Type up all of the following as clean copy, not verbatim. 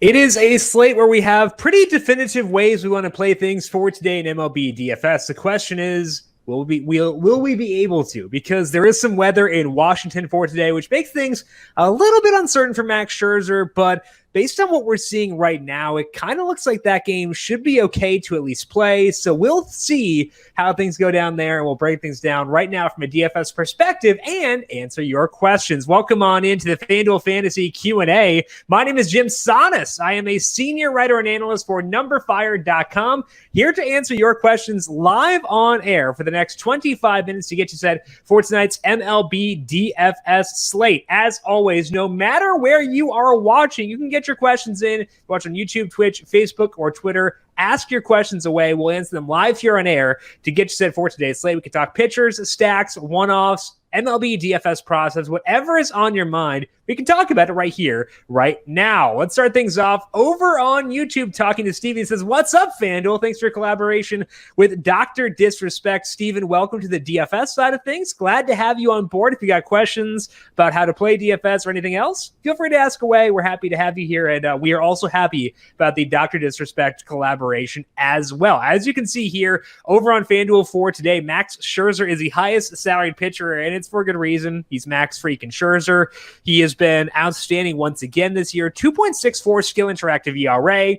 It is a slate where we have pretty definitive ways we want to play things for today in MLB DFS. The question is, will we be able to? Because there is some weather in Washington for today, which makes things a little bit uncertain for Max Scherzer, but based on what we're seeing right now, it kind of looks like that game should be okay to at least play. So we'll see how things go down there, and we'll break things down right now from a DFS perspective and answer your questions. Welcome on into the FanDuel Fantasy Q&A. My name is Jim Sanas. I am a senior writer and analyst for numberFire.com, here to answer your questions live on air for the next 25 minutes to get you set for tonight's MLB DFS slate. As always, no matter where you are watching, you can get your questions in. Watch on YouTube, Twitch, Facebook, or Twitter. Ask your questions away. We'll answer them live here on air to get you set for today's slate. We can talk pitchers, stacks, one-offs, MLB DFS process, whatever is on your mind, we can talk about it right here, right now. Let's start things off over on YouTube, talking to Steven. He says, what's up, FanDuel? Thanks for your collaboration with Dr. Disrespect. Steven, welcome to the DFS side of things. Glad to have you on board. If you got questions about how to play DFS or anything else, feel free to ask away. We're happy to have you here, and we are also happy about the Dr. Disrespect collaboration as well. As you can see here, over on FanDuel for today, Max Scherzer is the highest salaried pitcher, and it's for good reason. He's Max freaking Scherzer. He has been outstanding once again this year. 2.64 skill interactive ERA,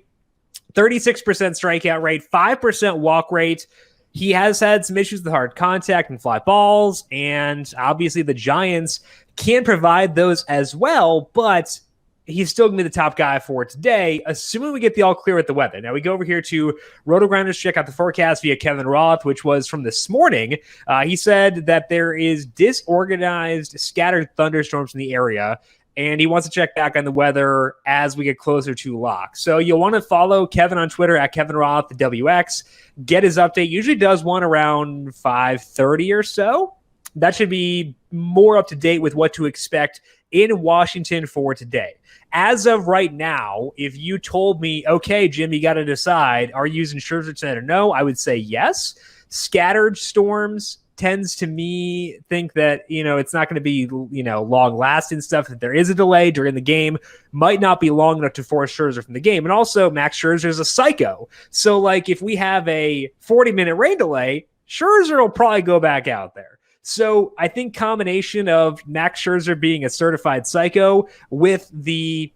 36% strikeout rate, 5% walk rate. He has had some issues with hard contact and fly balls, and obviously the Giants can provide those as well, but he's still going to be the top guy for today, assuming we get the all clear with the weather. Now we go over here to RotoGrinders, check out the forecast via Kevin Roth, which was from this morning. He said that there is disorganized, scattered thunderstorms in the area, and he wants to check back on the weather as we get closer to lock. So you'll want to follow Kevin on Twitter at Kevin Roth, the WX. Get his update. Usually does one around 5:30 or so. That should be more up to date with what to expect in Washington for today. As of right now, if you told me, okay, Jim, you got to decide, are you using Scherzer tonight or no? I would say yes. Scattered storms tends to me think that, it's not going to be, long lasting stuff. That there is a delay during the game, might not be long enough to force Scherzer from the game. And also Max Scherzer is a psycho. So if we have a 40-minute rain delay, Scherzer will probably go back out there. So I think combination of Max Scherzer being a certified psycho with the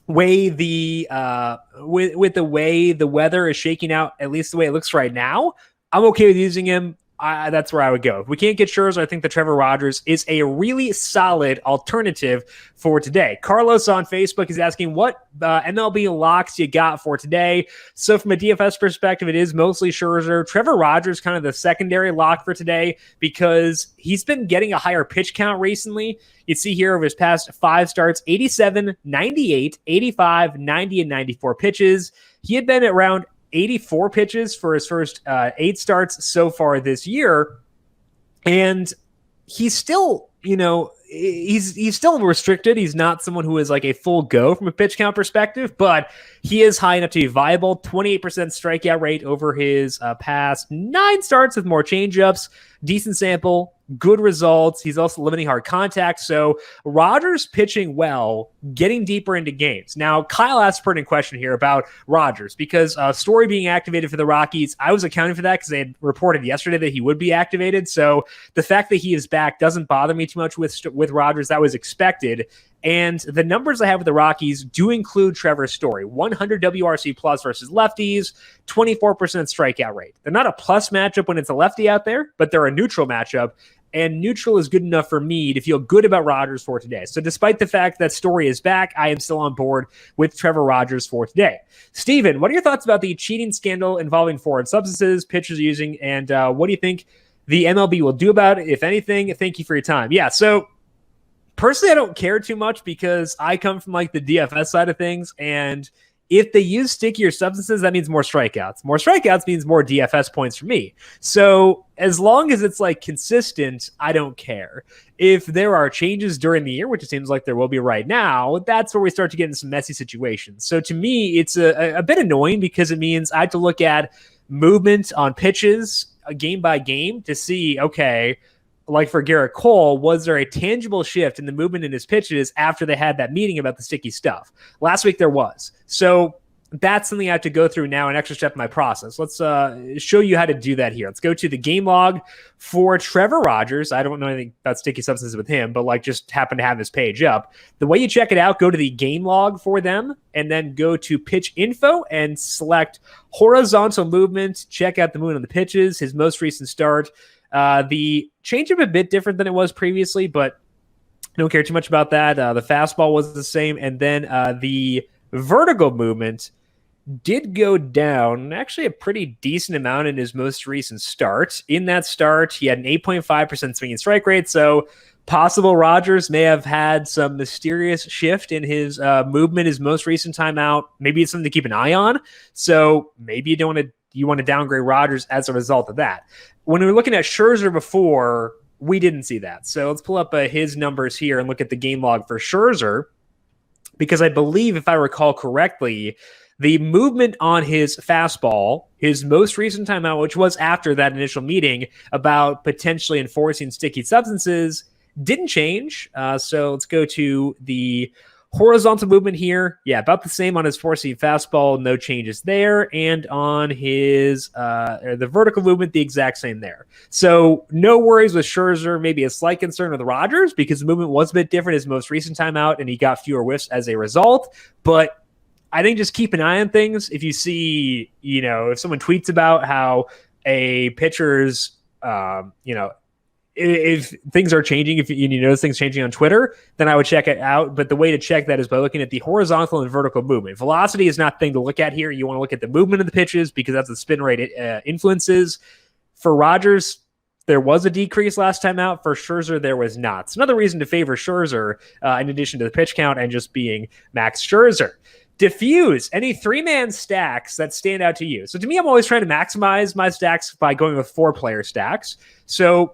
way with the way the weather is shaking out, at least the way it looks right now, I'm okay with using him. That's where I would go. If we can't get Scherzer, I think the Trevor Rogers is a really solid alternative for today. Carlos on Facebook is asking, what MLB locks you got for today? So from a DFS perspective, it is mostly Scherzer. Trevor Rogers kind of the secondary lock for today because he's been getting a higher pitch count recently. You see here over his past 5 starts, 87, 98, 85, 90, and 94 pitches. He had been around 84 pitches for his first 8 starts so far this year. And he's still, he's still restricted. He's not someone who is like a full go from a pitch count perspective, but he is high enough to be viable. 28% strikeout rate over his past 9 starts with more changeups. Decent sample, good results. He's also limiting hard contact. So Rogers pitching well, getting deeper into games. Now, Kyle asked a pertinent question here about Rogers because Story being activated for the Rockies, I was accounting for that because they had reported yesterday that he would be activated. So the fact that he is back doesn't bother me too much with Rogers. That was expected. And the numbers I have with the Rockies do include Trevor Story. 100 WRC plus versus lefties, 24% strikeout rate. They're not a plus matchup when it's a lefty out there, but they're a neutral matchup. And neutral is good enough for me to feel good about Rogers for today. So despite the fact that Story is back, I am still on board with Trevor Rogers for today. Steven, what are your thoughts about the cheating scandal involving foreign substances pitchers are using? And what do you think the MLB will do about it, if anything? Thank you for your time. Yeah, so personally, I don't care too much because I come from the DFS side of things. And if they use stickier substances, that means more strikeouts. More strikeouts means more DFS points for me. So as long as it's consistent, I don't care. If there are changes during the year, which it seems like there will be right now, that's where we start to get into some messy situations. So to me, it's a bit annoying because it means I have to look at movement on pitches game by game to see, okay, like for Garrett Cole, was there a tangible shift in the movement in his pitches after they had that meeting about the sticky stuff? Last week there was. So that's something I have to go through now, an extra step in my process. Let's show you how to do that here. Let's go to the game log for Trevor Rogers. I don't know anything about sticky substances with him, but like just happen to have his page up. The way you check it out, go to the game log for them and then go to pitch info and select horizontal movement. Check out the movement on the pitches, his most recent start. The changeup a bit different than it was previously, but don't care too much about that. The fastball was the same. And then the vertical movement did go down actually a pretty decent amount in his most recent start. In that start, he had an 8.5% swing and strike rate. So possible Rogers may have had some mysterious shift in his movement his most recent time out. Maybe it's something to keep an eye on. So maybe you want to downgrade Rogers as a result of that. When we were looking at Scherzer before, we didn't see that. So let's pull up his numbers here and look at the game log for Scherzer, because I believe, if I recall correctly, the movement on his fastball, his most recent time out, which was after that initial meeting about potentially enforcing sticky substances, didn't change. So let's go to the horizontal movement here. Yeah, about the same on his four-seam fastball. No changes there. And on his the vertical movement, the exact same there. So no worries with Scherzer. Maybe a slight concern with Rogers because the movement was a bit different his most recent time out, and he got fewer whiffs as a result. But I think just keep an eye on things. If you see, if someone tweets about how a pitcher's, if things are changing, if you notice things changing on Twitter, then I would check it out. But the way to check that is by looking at the horizontal and vertical movement. Velocity is not the thing to look at here. You want to look at the movement of the pitches because that's the spin rate influences. For Rogers, there was a decrease last time out. For Scherzer, there was not. It's another reason to favor Scherzer in addition to the pitch count and just being Max Scherzer. Diffuse any three-man stacks that stand out to you. So to me, I'm always trying to maximize my stacks by going with four-player stacks. So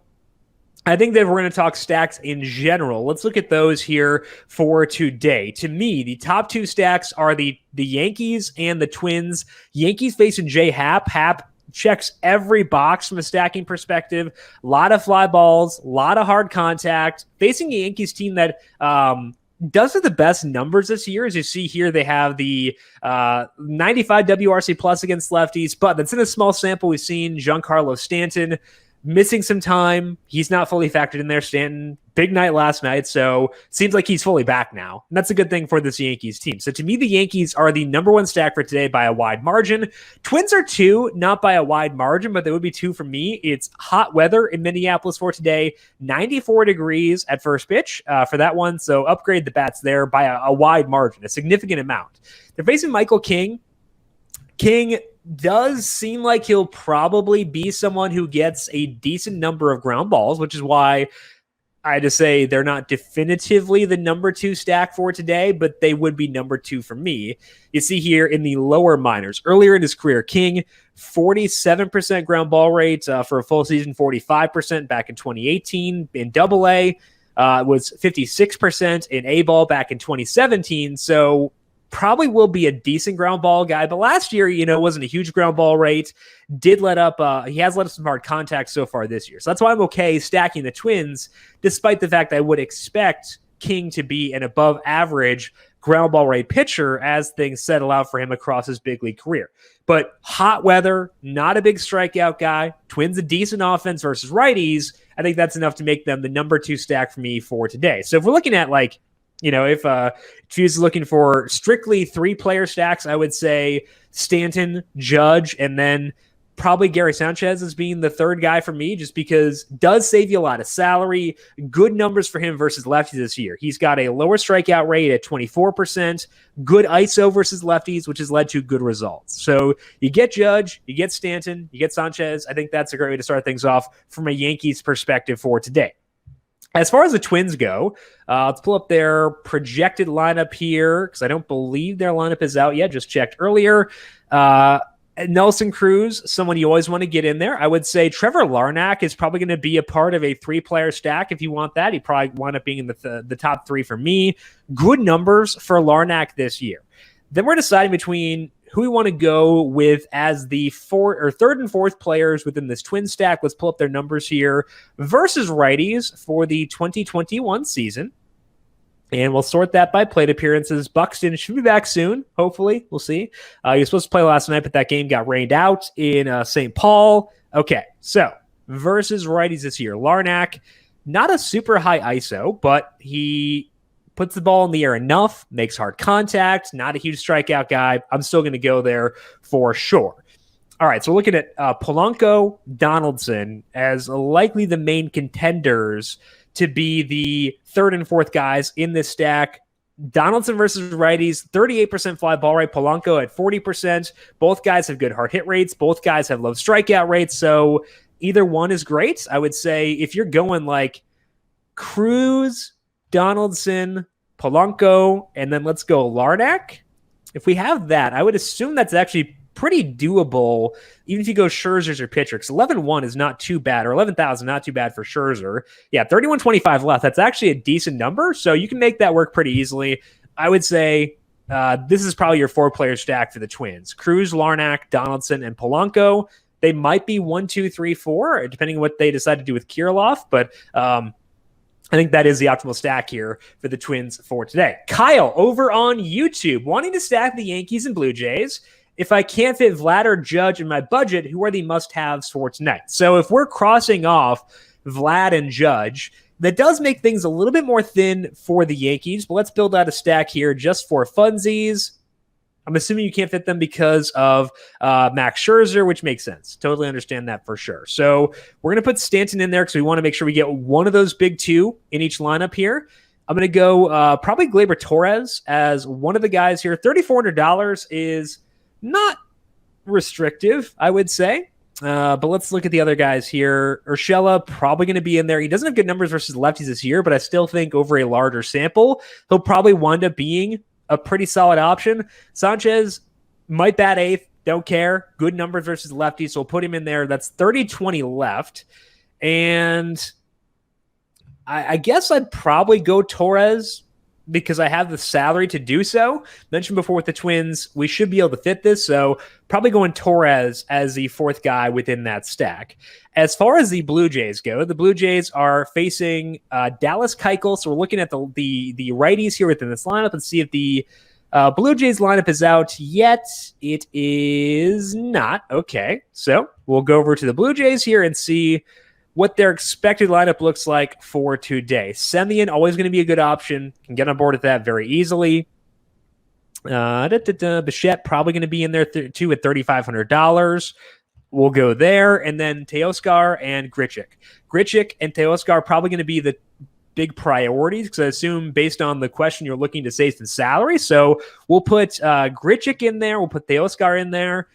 I think that we're going to talk stacks in general. Let's look at those here for today. To me, the top two stacks are the Yankees and the Twins. Yankees facing J Happ. Happ checks every box from a stacking perspective. A lot of fly balls, a lot of hard contact. Facing a Yankees team that does have the best numbers this year. As you see here, they have the 95 WRC plus against lefties, but that's in a small sample. We've seen Giancarlo Stanton missing some time. He's not fully factored in there. Stanton, big night last night, so seems like he's fully back now. And that's a good thing for this Yankees team. So to me, the Yankees are the number one stack for today by a wide margin. Twins are two, not by a wide margin, but they would be two for me. It's hot weather in Minneapolis for today, 94 degrees at first pitch for that one. So upgrade the bats there by a wide margin, a significant amount. They're facing Michael King. King does seem like he'll probably be someone who gets a decent number of ground balls, which is why I had to say they're not definitively the number two stack for today, but they would be number two for me. You see here in the lower minors, earlier in his career, King, 47% ground ball rate for a full season, 45% back in 2018 in AA, was 56% in A ball back in 2017. So probably will be a decent ground ball guy, but last year, wasn't a huge ground ball rate. Did let up, he has let up some hard contact so far this year. So that's why I'm okay stacking the Twins, despite the fact that I would expect King to be an above average ground ball rate pitcher as things settle out for him across his big league career. But hot weather, not a big strikeout guy. Twins a decent offense versus righties. I think that's enough to make them the number two stack for me for today. So if we're looking at if she's looking for strictly three-player stacks, I would say Stanton, Judge, and then probably Gary Sanchez as being the third guy for me, just because does save you a lot of salary. Good numbers for him versus lefties this year. He's got a lower strikeout rate at 24%, good ISO versus lefties, which has led to good results. So you get Judge, you get Stanton, you get Sanchez. I think that's a great way to start things off from a Yankees perspective for today. As far as the Twins go, let's pull up their projected lineup here because I don't believe their lineup is out yet. Just checked earlier. Nelson Cruz, someone you always want to get in there. I would say Trevor Larnach is probably going to be a part of a three-player stack if you want that. He probably wind up being in the top three for me. Good numbers for Larnach this year. Then we're deciding between who we want to go with as the third and fourth players within this twin stack. Let's pull up their numbers here versus righties for the 2021 season. And we'll sort that by plate appearances. Buxton should be back soon, hopefully. We'll see. He was supposed to play last night, but that game got rained out in St. Paul. Okay, so versus righties this year. Larnach, not a super high ISO, but he puts the ball in the air enough, makes hard contact, not a huge strikeout guy. I'm still going to go there for sure. All right, so we're looking at Polanco, Donaldson as likely the main contenders to be the third and fourth guys in this stack. Donaldson versus righties, 38% fly ball rate, Polanco at 40%. Both guys have good hard hit rates. Both guys have low strikeout rates. So either one is great. I would say if you're going like Cruz, Donaldson, Polanco, and then let's go Larnach. If we have that, I would assume that's actually pretty doable, even if you go Scherzer's or pitcher, because 11-1 is not too bad, or 11,000 not too bad for Scherzer. Yeah, 31.25 left. That's actually a decent number, so you can make that work pretty easily. I would say this is probably your four-player stack for the Twins. Cruz, Larnach, Donaldson, and Polanco. They might be 1, 2, 3, 4, depending on what they decide to do with Kirilloff, but I think that is the optimal stack here for the Twins for today. Kyle, over on YouTube, wanting to stack the Yankees and Blue Jays. If I can't fit Vlad or Judge in my budget, who are the must-haves for tonight? So if we're crossing off Vlad and Judge, that does make things a little bit more thin for the Yankees, but let's build out a stack here just for funsies. I'm assuming you can't fit them because of Max Scherzer, which makes sense. Totally understand that for sure. So we're going to put Stanton in there because we want to make sure we get one of those big two in each lineup here. I'm going to go probably Gleyber Torres as one of the guys here. $3,400 is not restrictive, I would say. But let's look at the other guys here. Urshela probably going to be in there. He doesn't have good numbers versus lefties this year, but I still think over a larger sample, he'll probably wind up being a pretty solid option. Sanchez might bat eighth. Don't care. Good numbers versus lefties, so we'll put him in there. That's 30-20 left. And I guess I'd probably go Torres because I have the salary to do so. Mentioned before with the Twins, we should be able to fit this, so probably going Torres as the fourth guy within that stack. As far as the Blue Jays go, the Blue Jays are facing Dallas Keuchel, so we're looking at the righties here within this lineup and see if the Blue Jays lineup is out yet. It is not. Okay, so we'll go over to the Blue Jays here and see what their expected lineup looks like for today. Semien, always going to be a good option. Can get on board with that very easily. Bichette, probably going to be in there too at $3,500. We'll go there. And then Teoscar and Grichuk. Grichuk and Teoscar are probably going to be the big priorities because I assume based on the question you're looking to save some salary. So we'll put Grichuk in there. We'll put Teoscar in there.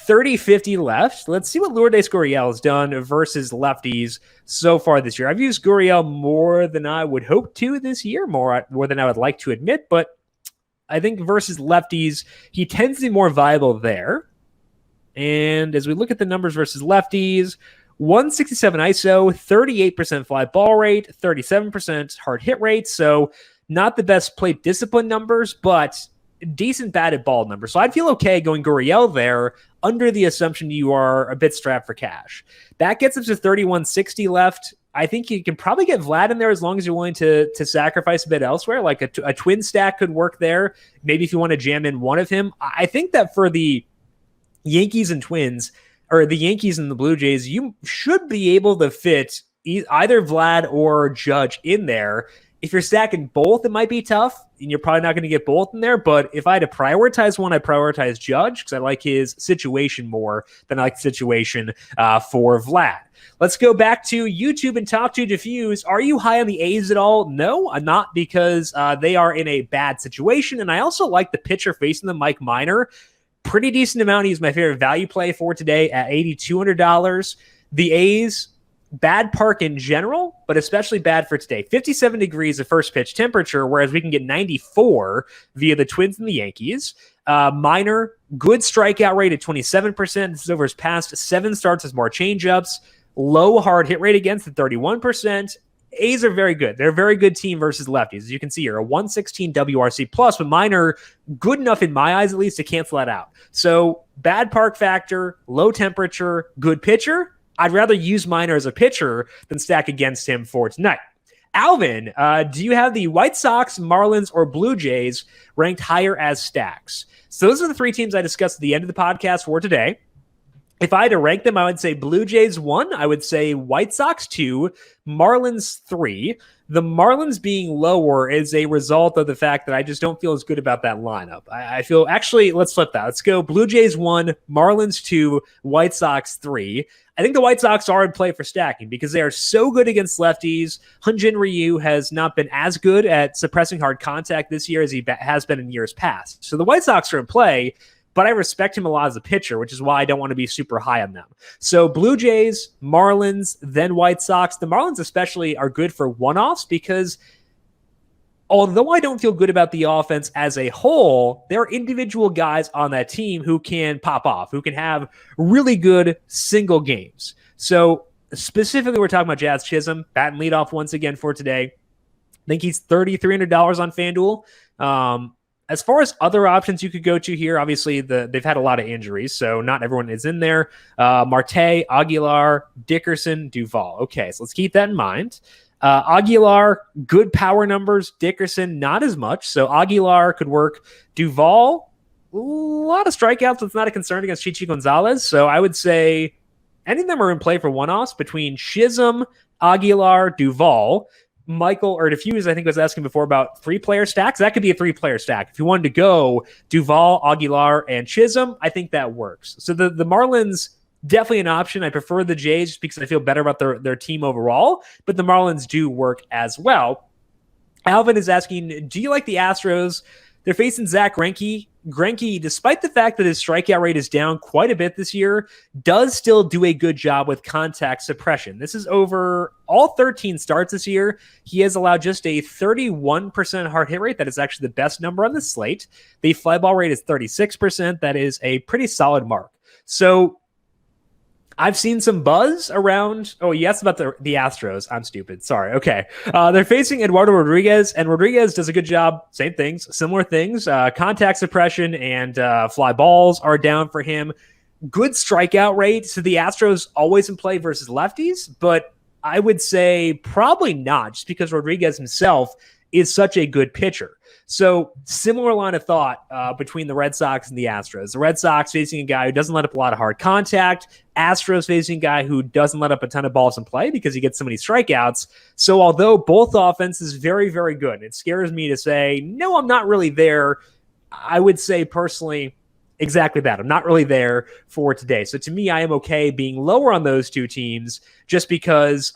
30-50 left. Let's see what Lourdes Gurriel has done versus lefties so far this year. I've used Gurriel more than I would hope to this year, more than I would like to admit, but I think versus lefties, he tends to be more viable there. And as we look at the numbers versus lefties, 167 ISO, 38% fly ball rate, 37% hard hit rate. So not the best plate discipline numbers, but decent batted ball numbers. So I'd feel okay going Gurriel there under the assumption you are a bit strapped for cash. That gets us to 3160 left. I think you can probably get Vlad in there as long as you're willing to sacrifice a bit elsewhere. Like a twin stack could work there. Maybe if you want to jam in one of him. I think that for the Yankees and Twins, or the Yankees and the Blue Jays, you should be able to fit either Vlad or Judge in there. If you're stacking both, it might be tough, and you're probably not going to get both in there. But if I had to prioritize one, I prioritize Judge because I like his situation more than I like the situation for Vlad. Let's go back to YouTube and talk to Diffuse. Are you high on the A's at all? No, I'm not, because they are in a bad situation. And I also like the pitcher facing them, Mike Minor. Pretty decent amount. He's my favorite value play for today at $8,200. The A's, bad park in general, but especially bad for today. 57 degrees of first pitch temperature, whereas we can get 94 via the Twins and the Yankees. Minor, good strikeout rate at 27%. This is over his past 7 starts with more changeups. Low hard hit rate against at 31%. A's are very good. They're a very good team versus lefties. As you can see here, a 116 WRC plus, but mine are good enough in my eyes, at least, to cancel that out. So bad park factor, low temperature, good pitcher. I'd rather use Minor as a pitcher than stack against him for tonight. Alvin, do you have the White Sox, Marlins, or Blue Jays ranked higher as stacks? So those are the three teams I discussed at the end of the podcast for today. If I had to rank them, I would say Blue Jays 1, I would say White Sox 2, Marlins 3. The Marlins being lower is a result of the fact that I just don't feel as good about that lineup. I feel, actually, let's flip that. Let's go Blue Jays 1, Marlins 2, White Sox 3. I think the White Sox are in play for stacking because they are so good against lefties. Hyun-Jin Ryu has not been as good at suppressing hard contact this year as he has been in years past. So the White Sox are in play, but I respect him a lot as a pitcher, which is why I don't want to be super high on them. So Blue Jays, Marlins, then White Sox. The Marlins especially are good for one-offs because although I don't feel good about the offense as a whole, there are individual guys on that team who can pop off, who can have really good single games. So specifically, we're talking about Jazz Chisholm, bat and leadoff once again for today. I think he's $3,300 on FanDuel. As far as other options you could go to here, obviously they've had a lot of injuries, so not everyone is in there. Marte, Aguilar, Dickerson, Duvall. Okay, so let's keep that in mind. Aguilar, good power numbers. Dickerson, not as much. So Aguilar could work. Duvall, a lot of strikeouts. That's not a concern against Chichi Gonzalez. So I would say any of them are in play for one-offs between Chisholm, Aguilar, Duvall. Michael, or Diffuse, I think was asking before about 3-player stacks. That could be a 3-player stack. If you wanted to go Duvall, Aguilar, and Chisholm, I think that works. So the Marlins, definitely an option. I prefer the Jays just because I feel better about their team overall, but the Marlins do work as well. Alvin is asking, do you like the Astros? They're facing Zach Greinke. Greinke, despite the fact that his strikeout rate is down quite a bit this year, does still do a good job with contact suppression. This is over all 13 starts this year. He has allowed just a 31% hard hit rate. That is actually the best number on the slate. The fly ball rate is 36%. That is a pretty solid mark. So I've seen some buzz around. Oh, yes, about the Astros. I'm stupid. Sorry. Okay. They're facing Eduardo Rodriguez, and Rodriguez does a good job. Same things, similar things. Contact suppression and fly balls are down for him. Good strikeout rate. So the Astros always in play versus lefties, but I would say probably not, just because Rodriguez himself is such a good pitcher. So similar line of thought between the Red Sox and the Astros. The Red Sox facing a guy who doesn't let up a lot of hard contact. Astros facing a guy who doesn't let up a ton of balls in play because he gets so many strikeouts. So although both offenses very, very good, it scares me to say, no, I'm not really there. I would say personally exactly that. I'm not really there for today. So to me, I am okay being lower on those two teams just because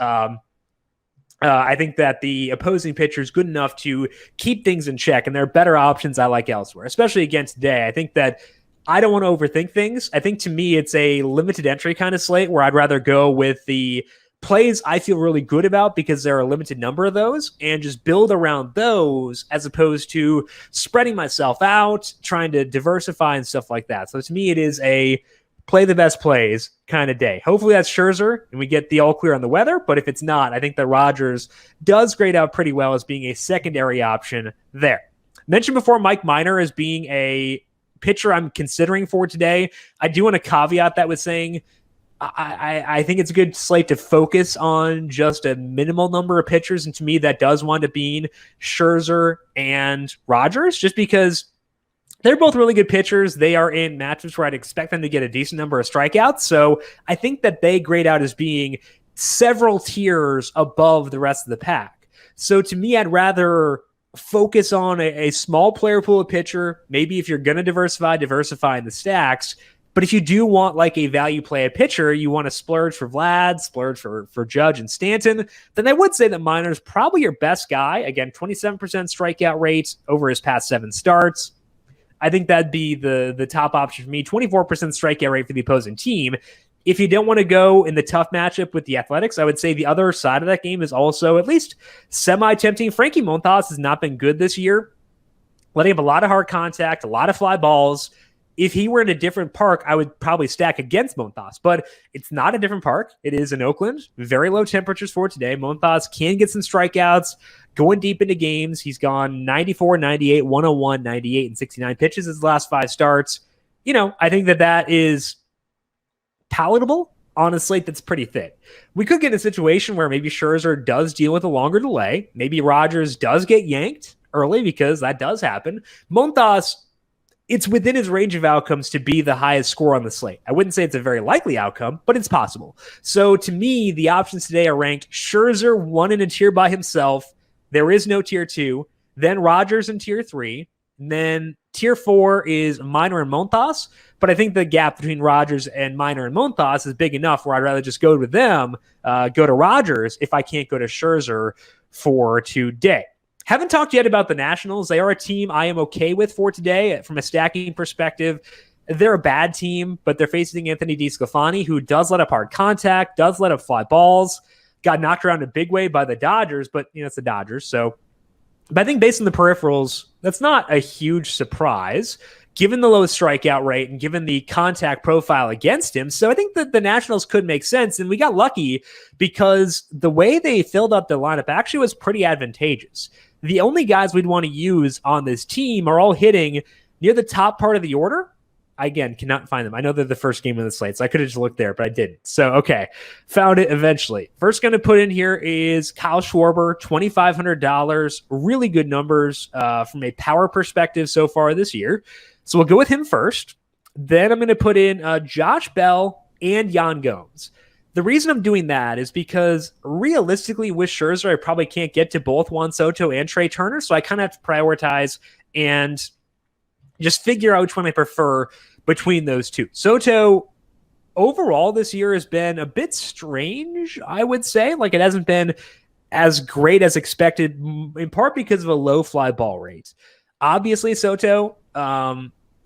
I think that the opposing pitcher is good enough to keep things in check, and there are better options I like elsewhere, especially again today. I think that I don't want to overthink things. I think to me it's a limited entry kind of slate where I'd rather go with the plays I feel really good about because there are a limited number of those and just build around those as opposed to spreading myself out, trying to diversify and stuff like that. So to me, it is a play the best plays kind of day. Hopefully that's Scherzer and we get the all clear on the weather. But if it's not, I think that Rogers does grade out pretty well as being a secondary option there. Mentioned before Mike Minor as being a pitcher I'm considering for today. I do want to caveat that with saying I think it's a good slate to focus on just a minimal number of pitchers. And to me, that does wind up being Scherzer and Rogers, just because they're both really good pitchers. They are in matchups where I'd expect them to get a decent number of strikeouts. So I think that they grade out as being several tiers above the rest of the pack. So to me, I'd rather focus on a small player pool of pitcher. Maybe if you're going to diversify in the stacks. But if you do want like a value play at pitcher, you want to splurge for Vlad, splurge for Judge and Stanton, then I would say that Minor's probably your best guy. Again, 27% strikeout rate over his past 7 starts. I think that'd be the top option for me. 24% strikeout rate for the opposing team. If you don't want to go in the tough matchup with the Athletics, I would say the other side of that game is also at least semi-tempting. Frankie Montas has not been good this year, letting up a lot of hard contact, a lot of fly balls. if he were in a different park, I would probably stack against Montas, but it's not a different park. It is in Oakland. Very low temperatures for today. Montas can get some strikeouts going deep into games. He's gone 94, 98, 101, 98, and 69 pitches his last 5 starts. I think that is palatable on a slate that's pretty thin. We could get in a situation where maybe Scherzer does deal with a longer delay. Maybe Rogers does get yanked early because that does happen. Montas, it's within his range of outcomes to be the highest score on the slate. I wouldn't say it's a very likely outcome, but it's possible. So to me, the options today are ranked Scherzer 1 in a tier by himself. There is no tier 2. Then Rogers in tier 3. And then tier 4 is Minor and Montas. But I think the gap between Rogers and Minor and Montas is big enough where I'd rather just go with them, go to Rogers if I can't go to Scherzer for today. Haven't talked yet about the Nationals. They are a team I am okay with for today from a stacking perspective. They're a bad team, but they're facing Anthony DeSclafani, who does let up hard contact, does let up fly balls, got knocked around in a big way by the Dodgers, but it's the Dodgers. So, but I think based on the peripherals, that's not a huge surprise, given the low strikeout rate and given the contact profile against him. So I think that the Nationals could make sense. And we got lucky because the way they filled up the lineup actually was pretty advantageous. The only guys we'd want to use on this team are all hitting near the top part of the order. I, again, cannot find them. I know they're the first game of the slate, so I could have just looked there, but I didn't. So, okay, found it eventually. First going to put in here is Kyle Schwarber, $2,500. Really good numbers from a power perspective so far this year. So we'll go with him first. Then I'm going to put in Josh Bell and Yan Gomes. The reason I'm doing that is because realistically with Scherzer, I probably can't get to both Juan Soto and Trey Turner, so I kind of have to prioritize and just figure out which one I prefer between those two. Soto, overall this year has been a bit strange, I would say. Like, it hasn't been as great as expected, in part because of a low fly ball rate. Obviously, Soto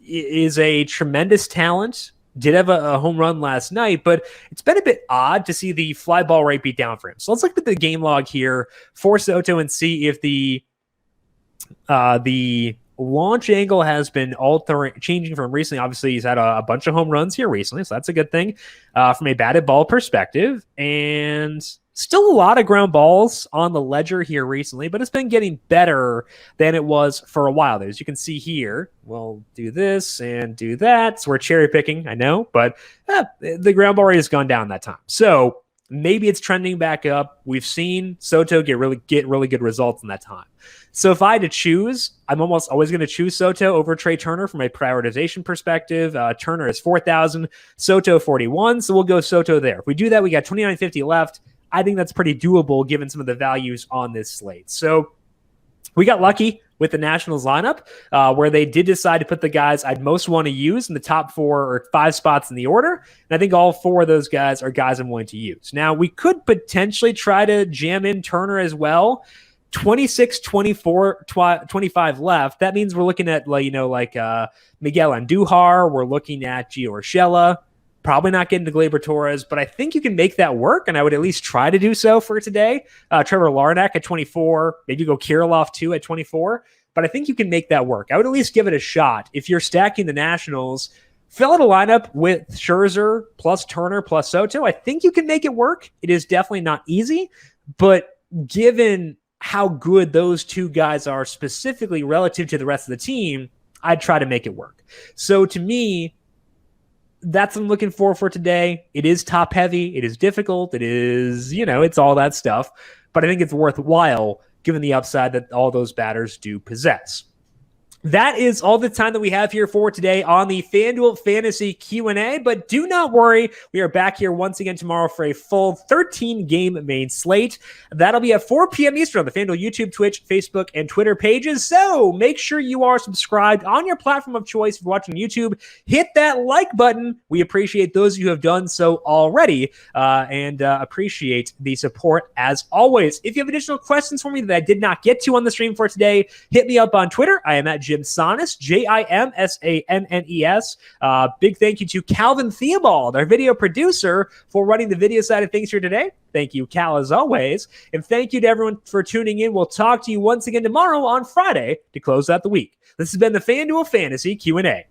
is a tremendous talent. Did have a home run last night, but it's been a bit odd to see the fly ball rate be down for him. So let's look at the game log here for Soto and see if the launch angle has been changing from recently. Obviously, he's had a bunch of home runs here recently, so that's a good thing from a batted ball perspective. And still a lot of ground balls on the ledger here recently, but it's been getting better than it was for a while. As you can see here, we'll do this and do that. So we're cherry picking, I know, but the ground ball rate has gone down that time. So maybe it's trending back up. We've seen Soto get really good results in that time. So if I had to choose, I'm almost always going to choose Soto over Trey Turner from a prioritization perspective. Turner is 4,000, Soto 41. So we'll go Soto there. If we do that, we got 29.50 left. I think that's pretty doable given some of the values on this slate. So we got lucky with the Nationals lineup where they did decide to put the guys I'd most want to use in the top 4 or 5 spots in the order. And I think all 4 of those guys are guys I'm willing to use. Now, we could potentially try to jam in Turner as well. 26, 24, 25 left. That means we're looking at Miguel Andujar. We're looking at Gio Urshela. Probably not getting to Gleyber Torres, but I think you can make that work, and I would at least try to do so for today. Trevor Larnach at 24, maybe go Kirilloff too at 24, but I think you can make that work. I would at least give it a shot. If you're stacking the Nationals, fill out a lineup with Scherzer plus Turner plus Soto. I think you can make it work. It is definitely not easy, but given how good those 2 guys are specifically relative to the rest of the team, I'd try to make it work. So to me, that's what I'm looking for today. It is top heavy. It is difficult. It is, it's all that stuff. But I think it's worthwhile given the upside that all those batters do possess. That is all the time that we have here for today on the FanDuel Fantasy Q&A, but do not worry. We are back here once again tomorrow for a full 13-game main slate. That'll be at 4 p.m. Eastern on the FanDuel YouTube, Twitch, Facebook, and Twitter pages, so make sure you are subscribed on your platform of choice if you're watching YouTube. Hit that like button. We appreciate those of you who have done so already, and appreciate the support as always. If you have additional questions for me that I did not get to on the stream for today, hit me up on Twitter. I am at Jim Sannes, Jimsannes. Big thank you to Calvin Theobald, our video producer, for running the video side of things here today. Thank you, Cal, as always. And thank you to everyone for tuning in. We'll talk to you once again tomorrow on Friday to close out the week. This has been the FanDuel Fantasy Q&A.